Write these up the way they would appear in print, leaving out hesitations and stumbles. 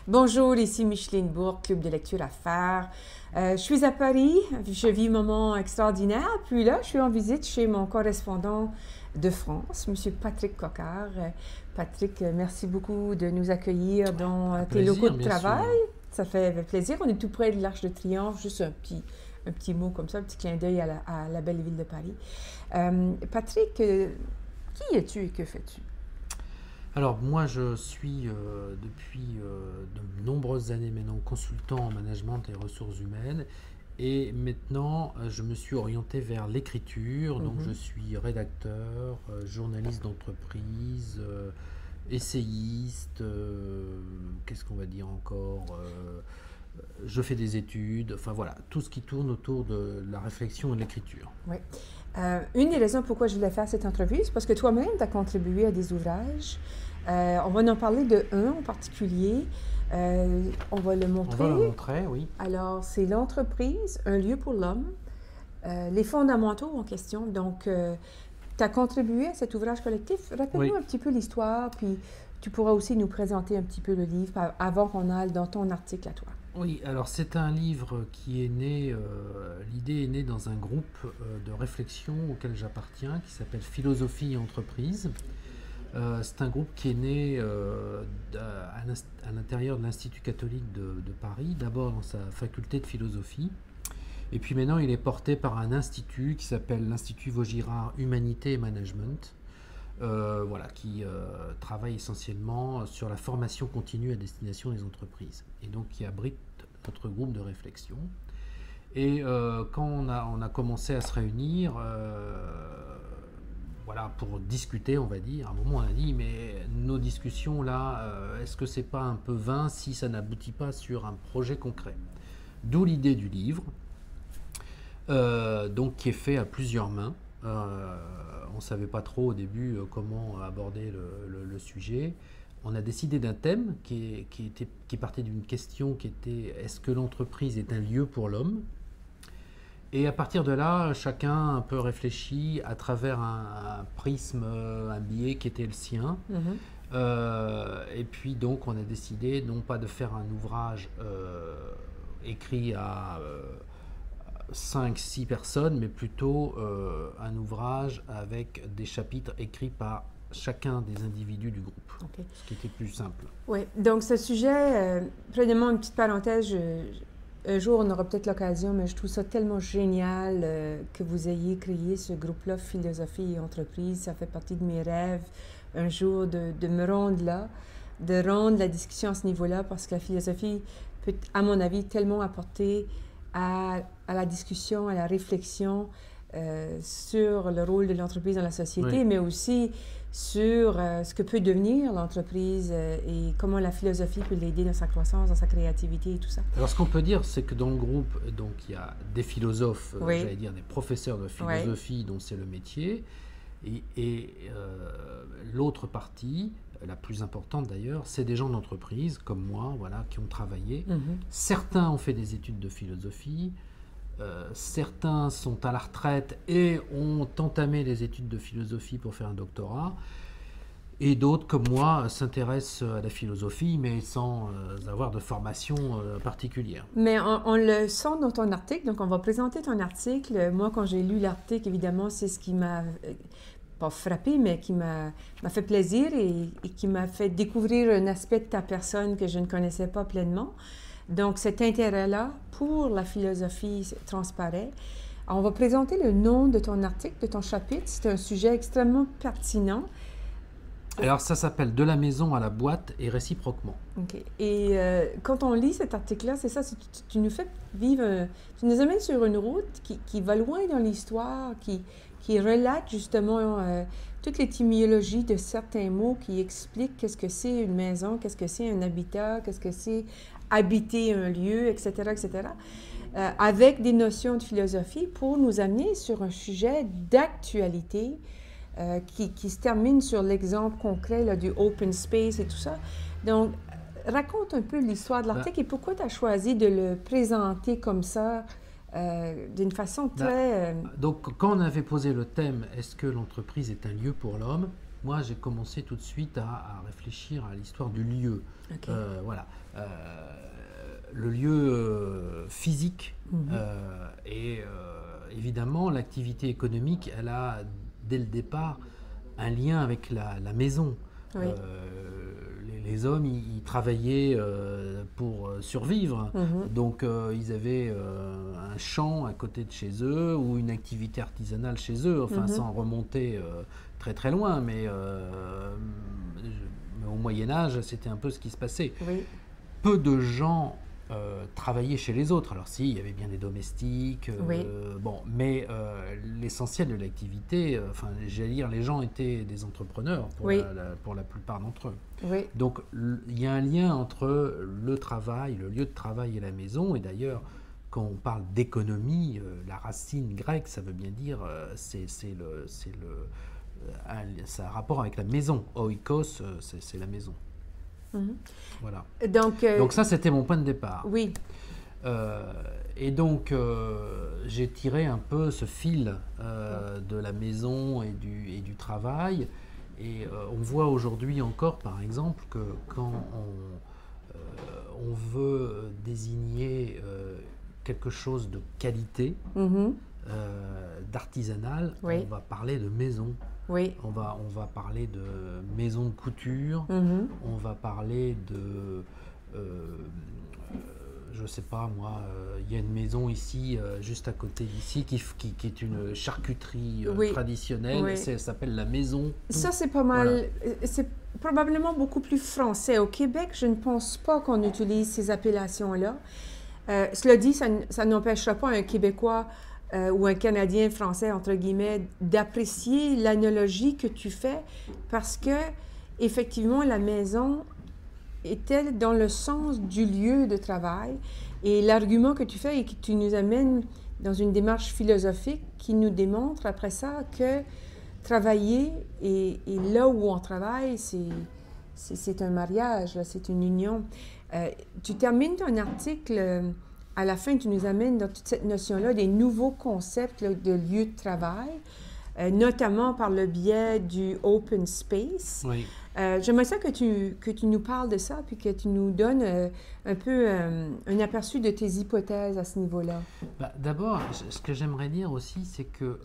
Bonjour, ici Micheline Bourque, Club de lecture à faire. Je suis à Paris, je vis un moment extraordinaire. Puis là, je suis en visite chez mon correspondant de France, M. Patrick Coquart. Patrick, merci beaucoup de nous accueillir dans tes locaux de travail. Ça fait plaisir. On est tout près de l'Arc de Triomphe, juste un petit mot comme ça, un petit clin d'œil à la belle ville de Paris. Patrick, qui es-tu et que fais-tu? Alors moi je suis depuis de nombreuses années maintenant consultant en management et ressources humaines et maintenant je me suis orienté vers l'écriture, donc je suis rédacteur, journaliste d'entreprise, essayiste, qu'est-ce qu'on va dire encore, je fais des études, enfin voilà, tout ce qui tourne autour de la réflexion et de l'écriture. Oui. Une des raisons pourquoi je voulais faire cette entrevue, c'est parce que toi-même, tu as contribué à des ouvrages. On va en parler de un en particulier. On va le montrer. On va le montrer, oui. Alors, c'est l'entreprise, un lieu pour l'homme, les fondamentaux en question. Donc, tu as contribué à cet ouvrage collectif. Rappelle-nous un petit peu l'histoire, puis tu pourras aussi nous présenter un petit peu le livre avant qu'on aille dans ton article à toi. Oui, alors c'est un livre qui est né, l'idée est née dans un groupe de réflexion auquel j'appartiens, qui s'appelle Philosophie et Entreprise. C'est un groupe qui est né à l'intérieur de l'Institut catholique de Paris, d'abord dans sa faculté de philosophie, et puis maintenant il est porté par un institut qui s'appelle l'Institut Vaugirard Humanité et Management, qui travaille essentiellement sur la formation continue à destination des entreprises, et donc qui abrite notre groupe de réflexion. Et quand on a commencé à se réunir, pour discuter, on va dire, à un moment on a dit, mais nos discussions là, est-ce que c'est pas un peu vain si ça n'aboutit pas sur un projet concret? D'où l'idée du livre, donc qui est fait à plusieurs mains. On ne savait pas trop au début comment aborder le sujet. On a décidé d'un thème qui partait d'une question qui était: est-ce que l'entreprise est un lieu pour l'homme? Et à partir de là, chacun un peu réfléchi à travers un prisme, un biais qui était le sien. Et puis donc on a décidé non pas de faire un ouvrage écrit à 5-6 personnes, mais plutôt un ouvrage avec des chapitres écrits par chacun des individus du groupe, ce qui était plus simple. Oui, donc ce sujet, premièrement, une petite parenthèse, un jour on aura peut-être l'occasion, mais je trouve ça tellement génial que vous ayez créé ce groupe-là, Philosophie et Entreprise. Ça fait partie de mes rêves, un jour, de me rendre là, de rendre la discussion à ce niveau-là, parce que la philosophie peut, à mon avis, tellement apporter à la discussion, à la réflexion sur le rôle de l'entreprise dans la société, mais aussi sur ce que peut devenir l'entreprise et comment la philosophie peut l'aider dans sa croissance, dans sa créativité et tout ça. Alors ce qu'on peut dire, c'est que dans le groupe, donc, il y a des philosophes, j'allais dire des professeurs de philosophie dont c'est le métier, et l'autre partie, la plus importante d'ailleurs, c'est des gens d'entreprise comme moi, qui ont travaillé. Certains ont fait des études de philosophie, certains sont à la retraite et ont entamé des études de philosophie pour faire un doctorat, et d'autres comme moi s'intéressent à la philosophie mais sans avoir de formation particulière. Mais on le sent dans ton article, donc on va présenter ton article. Moi, quand j'ai lu l'article, évidemment, c'est ce qui m'a pas frappé, mais qui m'a fait plaisir et qui m'a fait découvrir un aspect de ta personne que je ne connaissais pas pleinement. Donc, cet intérêt-là pour la philosophie transparaît. Alors, on va présenter le nom de ton article, de ton chapitre. C'est un sujet extrêmement pertinent. Alors, ça s'appelle « De la maison à la boîte et réciproquement ». OK. Et quand on lit cet article-là, c'est ça, tu nous fais vivre, tu nous amènes sur une route qui va loin dans l'histoire, qui relate justement toute l'étymologie de certains mots, qui expliquent qu'est-ce que c'est une maison, qu'est-ce que c'est un habitat, qu'est-ce que c'est habiter un lieu, etc., etc., avec des notions de philosophie pour nous amener sur un sujet d'actualité qui se termine sur l'exemple concret là, du open space et tout ça. Donc, raconte un peu l'histoire de l'article et pourquoi tu as choisi de le présenter comme ça, d'une façon très... Donc, quand on avait posé le thème « Est-ce que l'entreprise est un lieu pour l'homme ?», moi j'ai commencé tout de suite à réfléchir à l'histoire du lieu. OK. Voilà. Le lieu physique et évidemment l'activité économique, elle a dès le départ un lien avec la maison. Oui. Les hommes, ils travaillaient pour survivre. Donc, ils avaient un champ à côté de chez eux ou une activité artisanale chez eux, enfin, sans remonter très très loin. Mais au Moyen-Âge, c'était un peu ce qui se passait. Oui. Peu de gens travailler chez les autres. Alors si, il y avait bien des domestiques, bon, mais l'essentiel de l'activité, enfin, j'allais dire, les gens étaient des entrepreneurs pour la plupart d'entre eux. Oui. Donc il y a un lien entre le travail, le lieu de travail et la maison. Et d'ailleurs, quand on parle d'économie, la racine grecque, ça veut bien dire, ça a un rapport avec la maison. Oikos, c'est la maison. Voilà. Donc ça, c'était mon point de départ. Oui. Et donc, j'ai tiré un peu ce fil de la maison et du travail. Et on voit aujourd'hui encore, par exemple, que quand on veut désigner quelque chose de qualité, d'artisanal, on va parler de maison. Oui. On va parler de maison de couture, on va parler de, je sais pas moi, il y a une maison ici, juste à côté d'ici, qui est une charcuterie traditionnelle, elle s'appelle la maison. Ça, c'est pas mal, c'est probablement beaucoup plus français. Au Québec, je ne pense pas qu'on utilise ces appellations-là. Cela dit, ça n'empêchera pas un Québécois ou un Canadien français, entre guillemets, d'apprécier l'analogie que tu fais parce que, effectivement, la maison était dans le sens du lieu de travail et l'argument que tu fais et que tu nous amènes dans une démarche philosophique qui nous démontre après ça que travailler et là où on travaille, c'est un mariage, c'est une union. Tu termines ton article... À la fin, tu nous amènes dans toute cette notion-là des nouveaux concepts là, de lieu de travail, notamment par le biais du open space. Oui. J'aimerais ça que tu nous parles de ça, puis que tu nous donnes un peu un aperçu de tes hypothèses à ce niveau-là. D'abord, ce que j'aimerais dire aussi, c'est que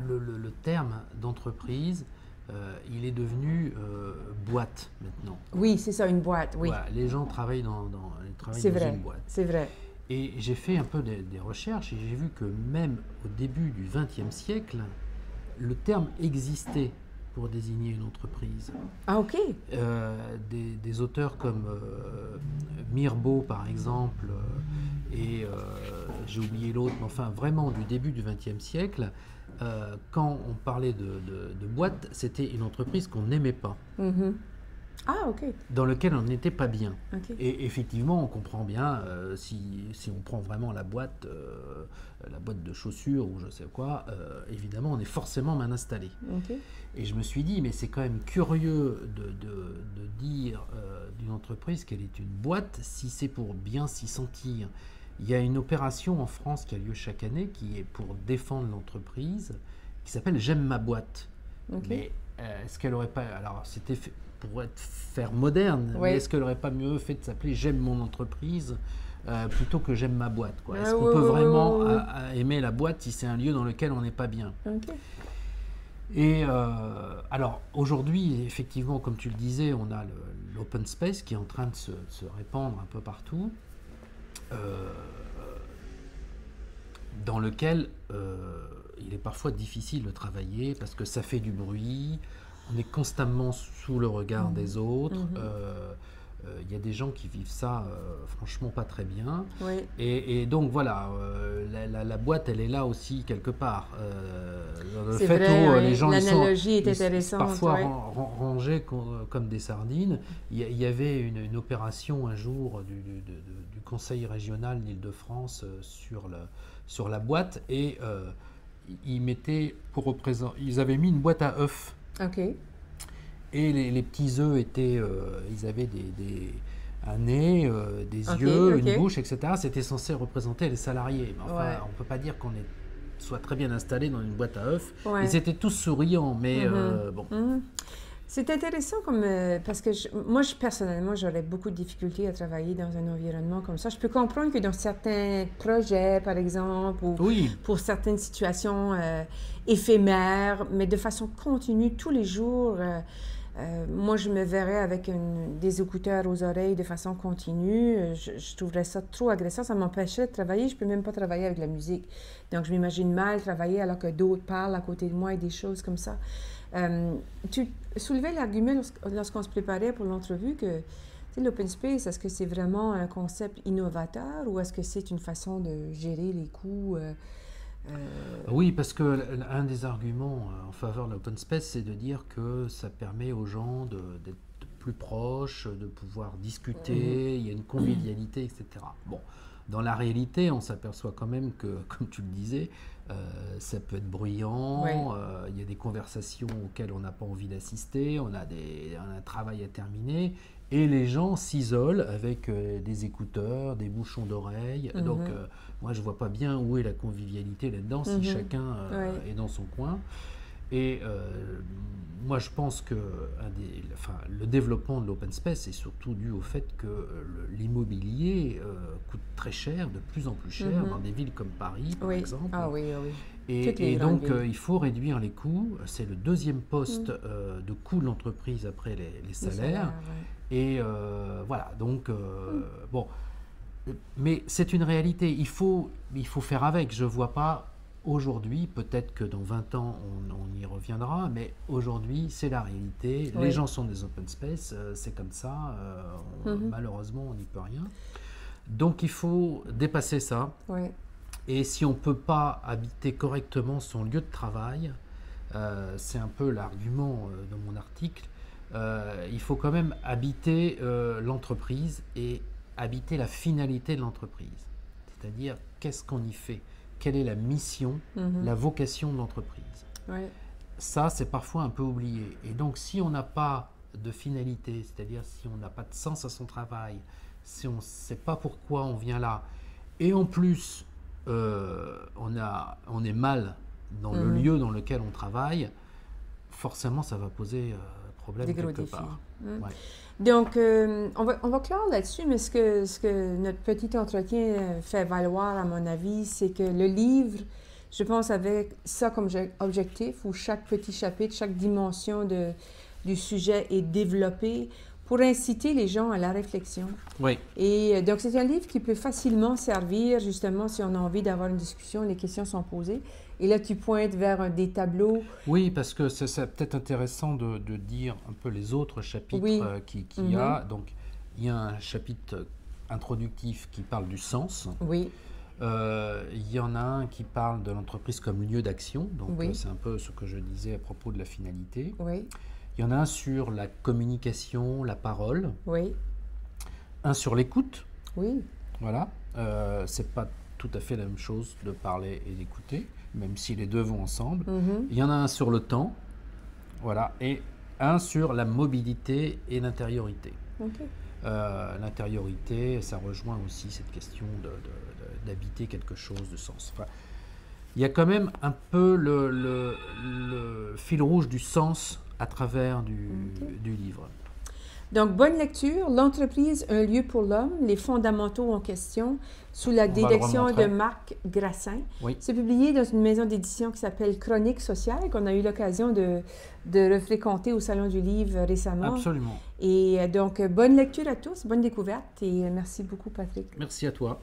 le terme d'entreprise, il est devenu boîte maintenant. Oui, c'est ça, une boîte, oui. Voilà, les gens travaillent dans une boîte. C'est vrai. Et j'ai fait un peu des recherches et j'ai vu que même au début du XXe siècle, le terme existait pour désigner une entreprise. Ah, OK. Des auteurs comme Mirbeau, par exemple, et j'ai oublié l'autre, mais enfin vraiment du début du XXe siècle, quand on parlait de boîte, c'était une entreprise qu'on n'aimait pas. Ah, OK. Dans lequel on n'était pas bien. Okay. Et effectivement, on comprend bien, si on prend vraiment la boîte de chaussures ou je sais quoi, évidemment, on est forcément mal installé. Okay. Et je me suis dit, mais c'est quand même curieux de dire d'une entreprise qu'elle est une boîte si c'est pour bien s'y sentir. Il y a une opération en France qui a lieu chaque année qui est pour défendre l'entreprise, qui s'appelle « J'aime ma boîte ». Okay. Mais est-ce qu'elle n'aurait pas... Alors, c'était pour faire moderne, mais est-ce qu'elle n'aurait pas mieux fait de s'appeler « J'aime mon entreprise » plutôt que « J'aime ma boîte » quoi. Est-ce qu'on peut vraiment aimer la boîte si c'est un lieu dans lequel on n'est pas bien? Okay. Et alors, aujourd'hui, effectivement, comme tu le disais, on a l'open space qui est en train de se répandre un peu partout. Dans lequel il est parfois difficile de travailler parce que ça fait du bruit, on est constamment sous le regard des autres, il y a des gens qui vivent ça franchement pas très bien. Oui. Et donc voilà, la boîte elle est là aussi quelque part. Le c'est fait vrai, où les gens l'analogie est intéressante. Parfois rangés comme des sardines. Il y avait une opération un jour du Conseil régional d'Île-de-France sur la boîte et ils avaient mis une boîte à œufs. OK. Et les petits œufs étaient, ils avaient un nez, des yeux, une bouche, etc. C'était censé représenter les salariés. Mais enfin, on ne peut pas dire qu'on est soient très bien installés dans une boîte à œufs. Ouais. Ils étaient tous souriants, mais bon. C'est intéressant parce que personnellement, j'aurais beaucoup de difficultés à travailler dans un environnement comme ça. Je peux comprendre que dans certains projets, par exemple, ou pour certaines situations éphémères, mais de façon continue, tous les jours, moi, je me verrais avec des écouteurs aux oreilles de façon continue. Je trouverais ça trop agressant. Ça m'empêcherait de travailler. Je ne peux même pas travailler avec la musique. Donc, je m'imagine mal travailler alors que d'autres parlent à côté de moi et des choses comme ça. Tu soulevais l'argument lorsqu'on se préparait pour l'entrevue que l'open space, est-ce que c'est vraiment un concept innovateur ou est-ce que c'est une façon de gérer les coûts? Oui, parce qu'un des arguments en faveur de l'open space, c'est de dire que ça permet aux gens d'être plus proches, de pouvoir discuter, il y a une convivialité, etc. Bon, dans la réalité, on s'aperçoit quand même que, comme tu le disais, ça peut être bruyant, il y a des conversations auxquelles on n'a pas envie d'assister, on a un travail à terminer, et les gens s'isolent avec des écouteurs, des bouchons d'oreilles. Donc, moi, je ne vois pas bien où est la convivialité là-dedans si chacun est dans son coin. Et moi, je pense que le développement de l'open space est surtout dû au fait que l'immobilier coûte très cher, de plus en plus cher, dans des villes comme Paris, par exemple. Ah oui. Et donc, il faut réduire les coûts. C'est le deuxième poste de coût de l'entreprise après les salaires. Et voilà, donc, bon. Mais c'est une réalité. Il faut faire avec. Je ne vois pas aujourd'hui, peut-être que dans 20 ans, on y reviendra, mais aujourd'hui, c'est la réalité. Les gens sont des open space, c'est comme ça. Malheureusement, on n'y peut rien. Donc, il faut dépasser ça. Et si on ne peut pas habiter correctement son lieu de travail, c'est un peu l'argument de mon article, il faut quand même habiter l'entreprise et habiter la finalité de l'entreprise. C'est-à-dire, qu'est-ce qu'on y fait? Quelle est la mission, la vocation de l'entreprise? Ça, c'est parfois un peu oublié. Et donc, si on n'a pas de finalité, c'est-à-dire si on n'a pas de sens à son travail, si on ne sait pas pourquoi on vient là, et en plus, on est mal dans le lieu dans lequel on travaille, forcément, ça va poser problème quelque part. Donc, on va clore là-dessus, mais ce que notre petit entretien fait valoir, à mon avis, c'est que le livre, je pense, avec ça comme objectif, où chaque petit chapitre, chaque dimension du sujet est développée pour inciter les gens à la réflexion. Et donc, c'est un livre qui peut facilement servir, justement, si on a envie d'avoir une discussion, les questions sont posées. Et là, tu pointes vers des tableaux. Oui, parce que c'est peut-être intéressant de dire un peu les autres chapitres qu'il y a. Donc, il y a un chapitre introductif qui parle du sens. Il y en a un qui parle de l'entreprise comme lieu d'action. Donc, c'est un peu ce que je disais à propos de la finalité. Il y en a un sur la communication, la parole. Un sur l'écoute. Voilà. C'est pas tout à fait la même chose de parler et d'écouter, même si les deux vont ensemble. Il y en a un sur le temps, voilà, et un sur la mobilité et l'intériorité. L'intériorité, ça rejoint aussi cette question d'habiter quelque chose de sens. Enfin, il y a quand même un peu le fil rouge du sens à travers du livre. Donc, bonne lecture. L'entreprise, un lieu pour l'homme, les fondamentaux en question, sous la direction de Marc Grassin. C'est publié dans une maison d'édition qui s'appelle Chronique sociale, qu'on a eu l'occasion de refréquenter au Salon du Livre récemment. Absolument. Et donc, bonne lecture à tous, bonne découverte et merci beaucoup, Patrick. Merci à toi.